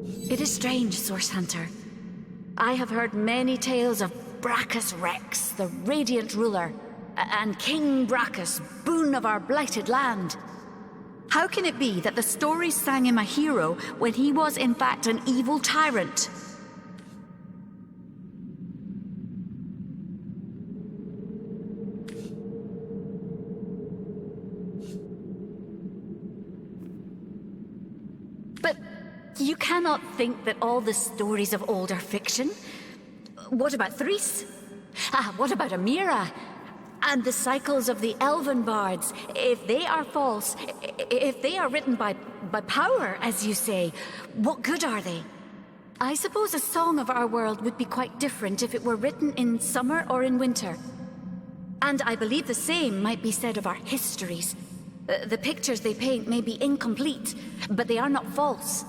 It is strange, Source Hunter. I have heard many tales of Brachus Rex, the radiant ruler, and King Brachus, boon of our blighted land. How can it be that the stories sang him a hero when he was in fact an evil tyrant? But you cannot think that all the stories of old are fiction. What about Threes? What about Amira? And the cycles of the elven bards, if they are false, if they are written by power, as you say, what good are they? I suppose a song of our world would be quite different if it were written in summer or in winter. And I believe the same might be said of our histories. The pictures they paint may be incomplete, but they are not false.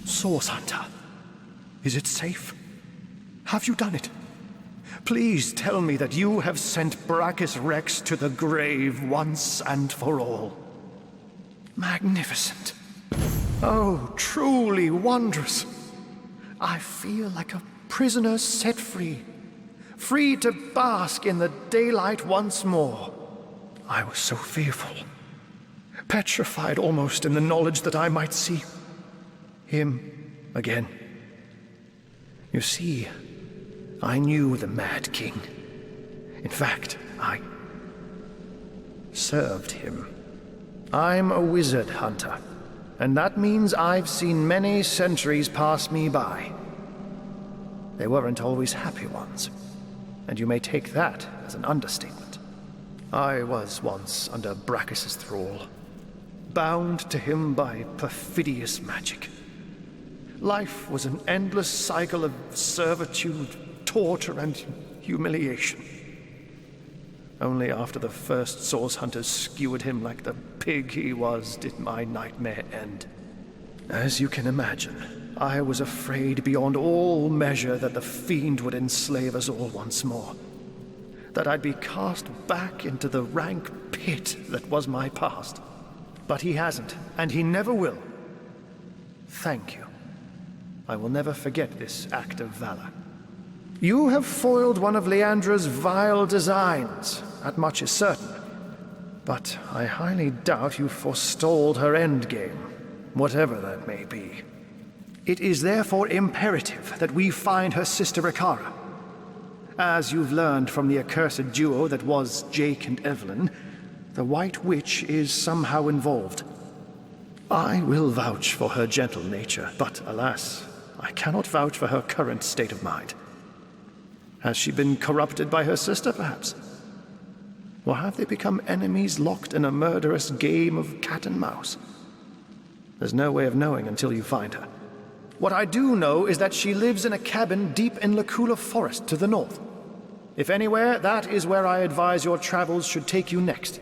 Source Hunter, is it safe? Have you done it? Please tell me that you have sent Brachus Rex to the grave once and for all. Magnificent. Oh, truly wondrous. I feel like a prisoner set free, free to bask in the daylight once more. I was so fearful, petrified almost in the knowledge that I might see him again. You see, I knew the Mad King. In fact, I served him. I'm a wizard hunter, and that means I've seen many centuries pass me by. They weren't always happy ones, and you may take that as an understatement. I was once under Brachus's thrall, bound to him by perfidious magic. Life was an endless cycle of servitude, torture, and humiliation. Only after the first Source Hunters skewered him like the pig he was did my nightmare end. As you can imagine, I was afraid beyond all measure that the fiend would enslave us all once more. That I'd be cast back into the rank pit that was my past. But he hasn't, and he never will. Thank you. I will never forget this act of valor. You have foiled one of Leandra's vile designs, that much is certain. But I highly doubt you forestalled her endgame, whatever that may be. It is therefore imperative that we find her sister Ikara. As you've learned from the accursed duo that was Jake and Evelyn, the White Witch is somehow involved. I will vouch for her gentle nature, but alas, I cannot vouch for her current state of mind. Has she been corrupted by her sister, perhaps? Or have they become enemies locked in a murderous game of cat and mouse? There's no way of knowing until you find her. What I do know is that she lives in a cabin deep in Lacula Forest to the north. If anywhere, that is where I advise your travels should take you next.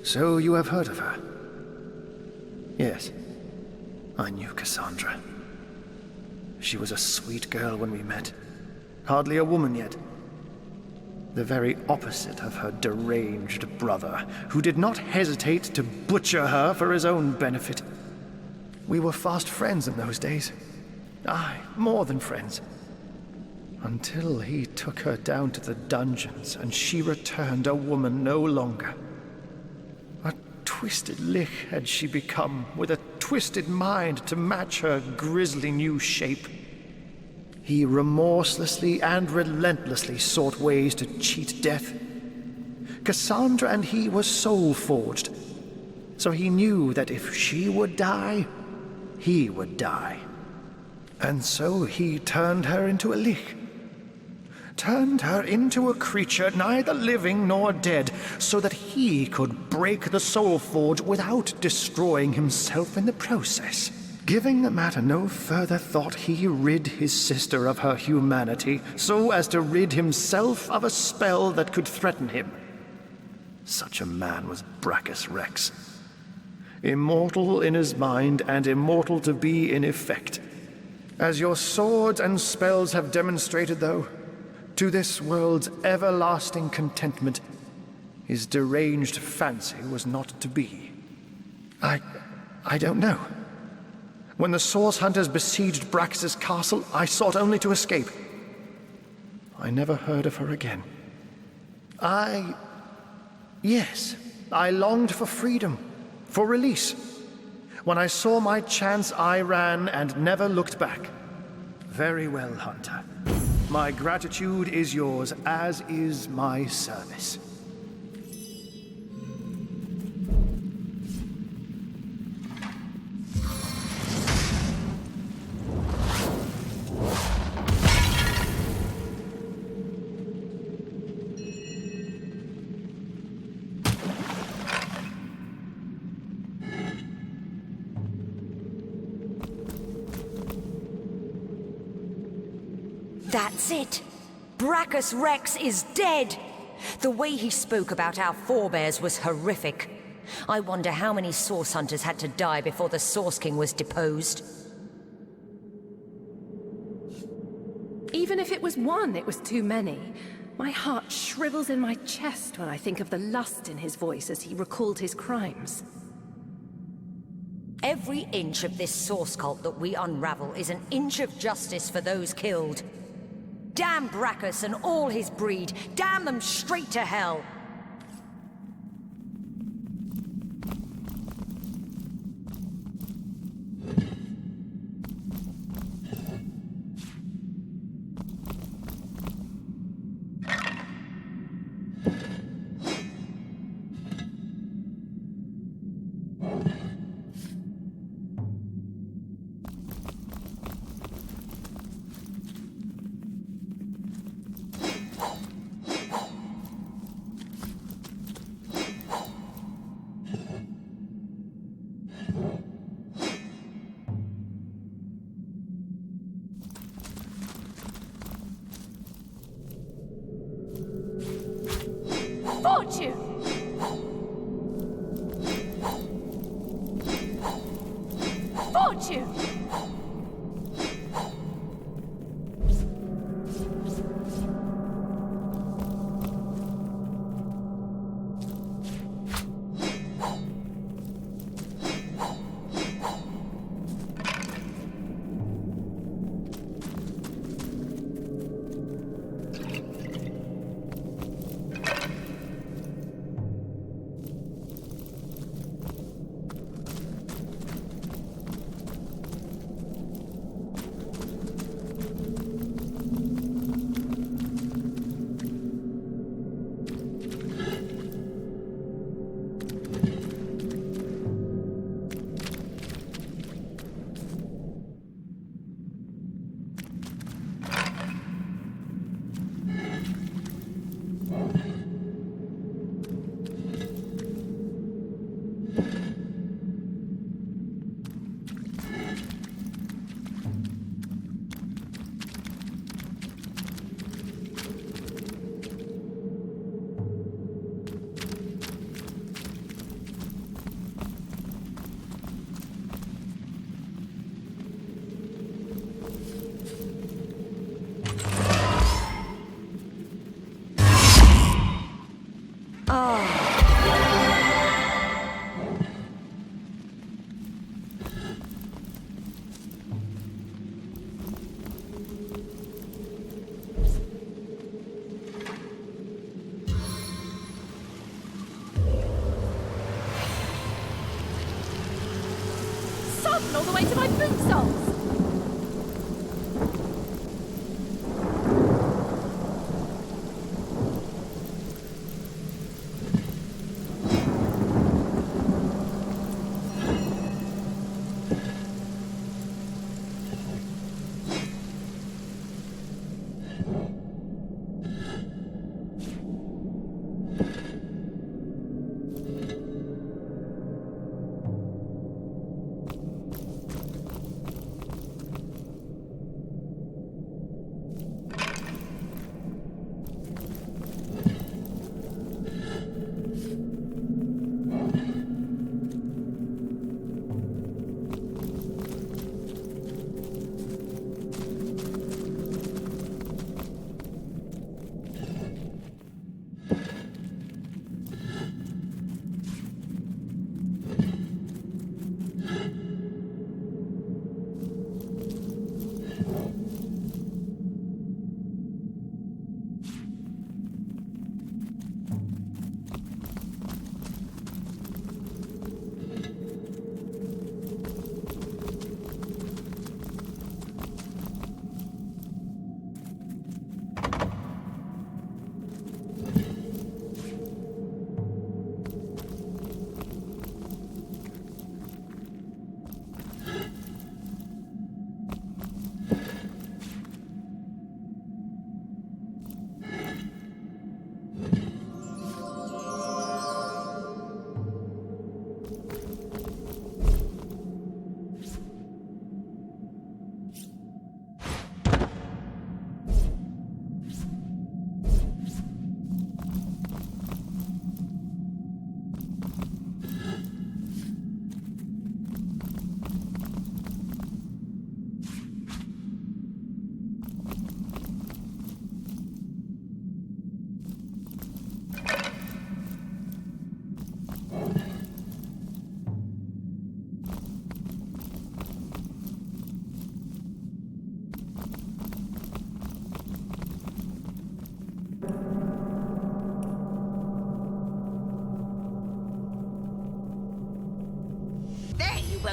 So you have heard of her? Yes, I knew Cassandra. She was a sweet girl when we met. Hardly a woman yet. The very opposite of her deranged brother, who did not hesitate to butcher her for his own benefit. We were fast friends in those days. Aye, more than friends. Until he took her down to the dungeons and she returned a woman no longer. A twisted lich had she become, with a twisted mind to match her grisly new shape. He remorselessly and relentlessly sought ways to cheat death. Cassandra and he were soul-forged, so he knew that if she would die, he would die. And so he turned her into a lich. Turned her into a creature neither living nor dead, so that he could break the soul forge without destroying himself in the process. Giving the matter no further thought, he rid his sister of her humanity, so as to rid himself of a spell that could threaten him. Such a man was Brachus Rex. Immortal in his mind and immortal to be in effect. As your swords and spells have demonstrated, though, to this world's everlasting contentment, his deranged fancy was not to be. I don't know. When the Source Hunters besieged Brax's castle, I sought only to escape. I never heard of her again. Yes, I longed for freedom, for release. When I saw my chance, I ran and never looked back. Very well, Hunter. My gratitude is yours, as is my service. That's it! Brachus Rex is dead! The way he spoke about our forebears was horrific. I wonder how many Source Hunters had to die before the Source King was deposed. Even if it was one, it was too many. My heart shrivels in my chest when I think of the lust in his voice as he recalled his crimes. Every inch of this Source cult that we unravel is an inch of justice for those killed. Damn Brachus and all his breed! Damn them straight to hell! Fortune! Fortune!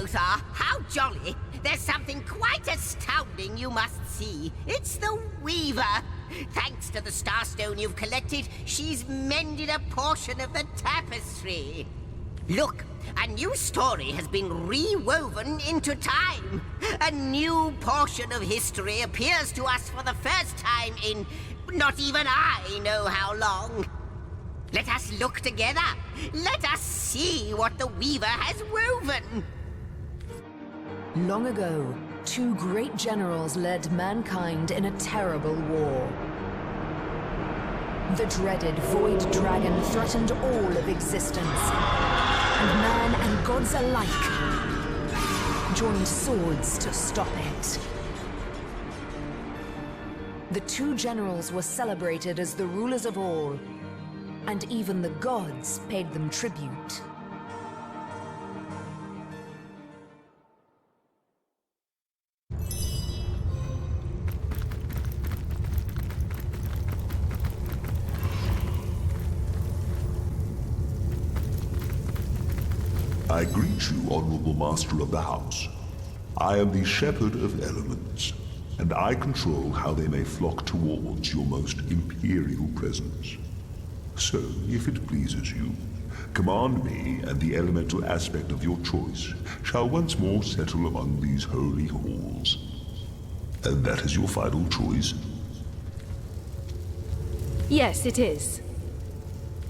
both are. How jolly. There's something quite astounding you must see. It's the Weaver. Thanks to the Starstone you've collected, she's mended a portion of the tapestry. Look, a new story has been rewoven into time. A new portion of history appears to us for the first time in not even I know how long. Let us look together. Let us see what the Weaver has woven. Long ago, two great generals led mankind in a terrible war. The dreaded Void Dragon threatened all of existence, and man and gods alike joined swords to stop it. The two generals were celebrated as the rulers of all, and even the gods paid them tribute. I greet you, Honorable Master of the House. I am the Shepherd of Elements, and I control how they may flock towards your most imperial presence. So, if it pleases you, command me, and the elemental aspect of your choice shall once more settle among these holy halls. And that is your final choice? Yes, it is.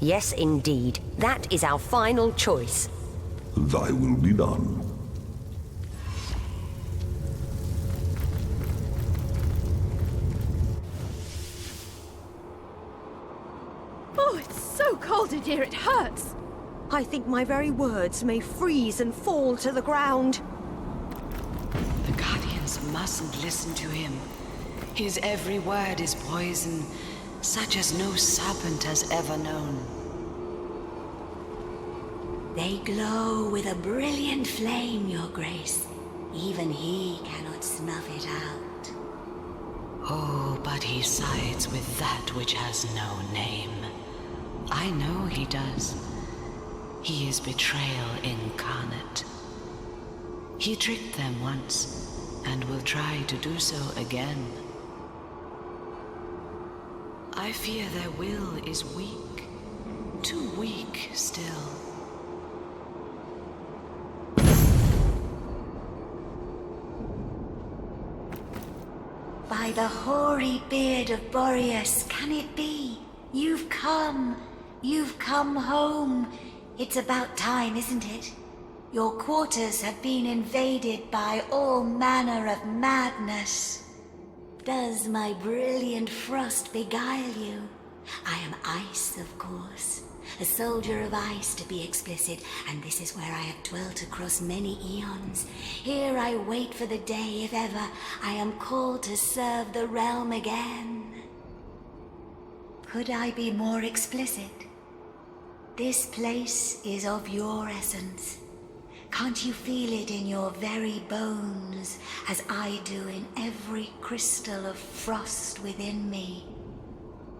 Yes, indeed. That is our final choice. Thy will be done. Oh, it's so cold in here, it hurts. I think my very words may freeze and fall to the ground. The Guardians mustn't listen to him. His every word is poison, such as no serpent has ever known. They glow with a brilliant flame, Your Grace. Even he cannot snuff it out. Oh, but he sides with that which has no name. I know he does. He is betrayal incarnate. He tricked them once, and will try to do so again. I fear their will is weak. Too weak still. By the hoary beard of Boreas, can it be? You've come home. It's about time, isn't it? Your quarters have been invaded by all manner of madness. Does my brilliant frost beguile you? I am ice, of course. A soldier of ice, to be explicit, and this is where I have dwelt across many eons. Here I wait for the day, if ever, I am called to serve the realm again. Could I be more explicit? This place is of your essence. Can't you feel it in your very bones, as I do in every crystal of frost within me?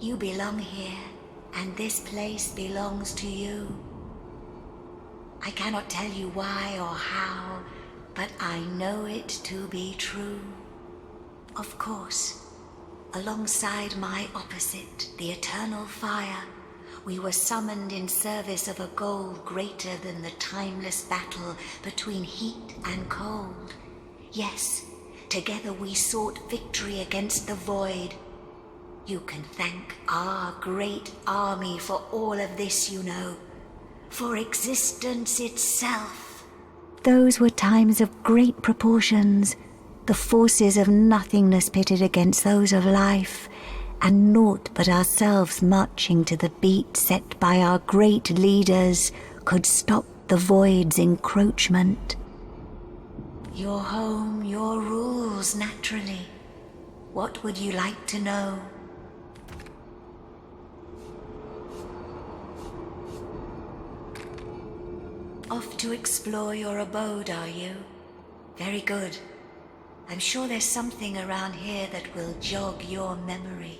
You belong here, and this place belongs to you. I cannot tell you why or how, but I know it to be true. Of course, alongside my opposite, the eternal fire, we were summoned in service of a goal greater than the timeless battle between heat and cold. Yes, together we sought victory against the void. You can thank our great army for all of this, you know. For existence itself. Those were times of great proportions. The forces of nothingness pitted against those of life, and naught but ourselves marching to the beat set by our great leaders could stop the void's encroachment. Your home, your rules, naturally. What would you like to know? Off to explore your abode, are you? Very good. I'm sure there's something around here that will jog your memory.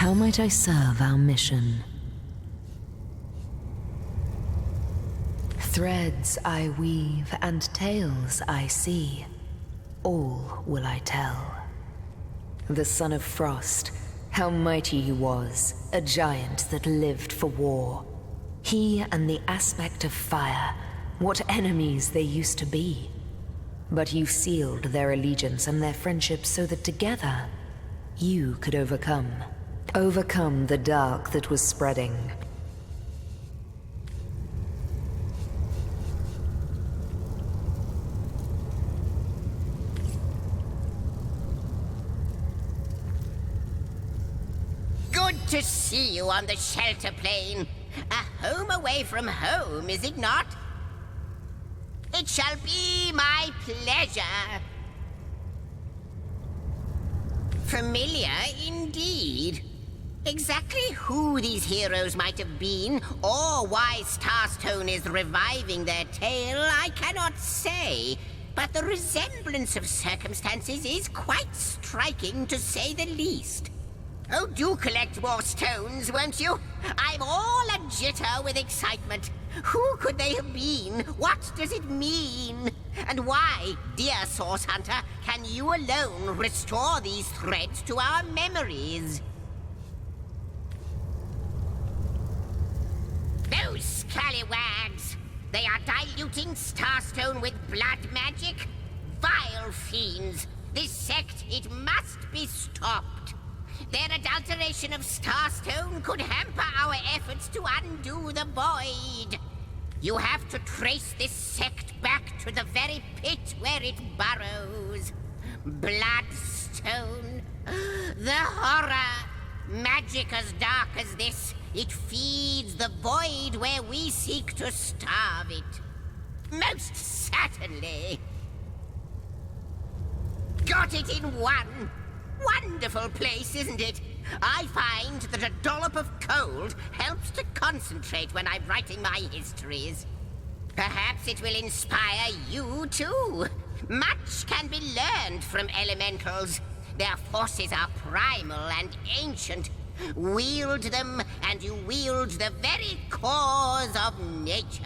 How might I serve our mission? Threads I weave and tales I see, all will I tell. The son of Frost, how mighty he was, a giant that lived for war. He and the aspect of fire, what enemies they used to be. But you sealed their allegiance and their friendship so that together, you could overcome. Overcome the dark that was spreading. Good to see you on the shelter plane. A home away from home, is it not? It shall be my pleasure. Familiar indeed. Exactly who these heroes might have been, or why Starstone is reviving their tale, I cannot say. But the resemblance of circumstances is quite striking, to say the least. Oh, do collect more stones, won't you? I'm all a jitter with excitement. Who could they have been? What does it mean? And why, dear Source Hunter, can you alone restore these threads to our memories? Those scallywags! They are diluting Starstone with blood magic? Vile fiends! This sect, it must be stopped. Their adulteration of Starstone could hamper our efforts to undo the void. You have to trace this sect back to the very pit where it burrows. Bloodstone. The horror. Magic as dark as this. It feeds the void where we seek to starve it. Most certainly. Got it in one. Wonderful place, isn't it? I find that a dollop of cold helps to concentrate when I'm writing my histories. Perhaps it will inspire you too. Much can be learned from elementals. Their forces are primal and ancient. Wield them, and you wield the very cause of nature.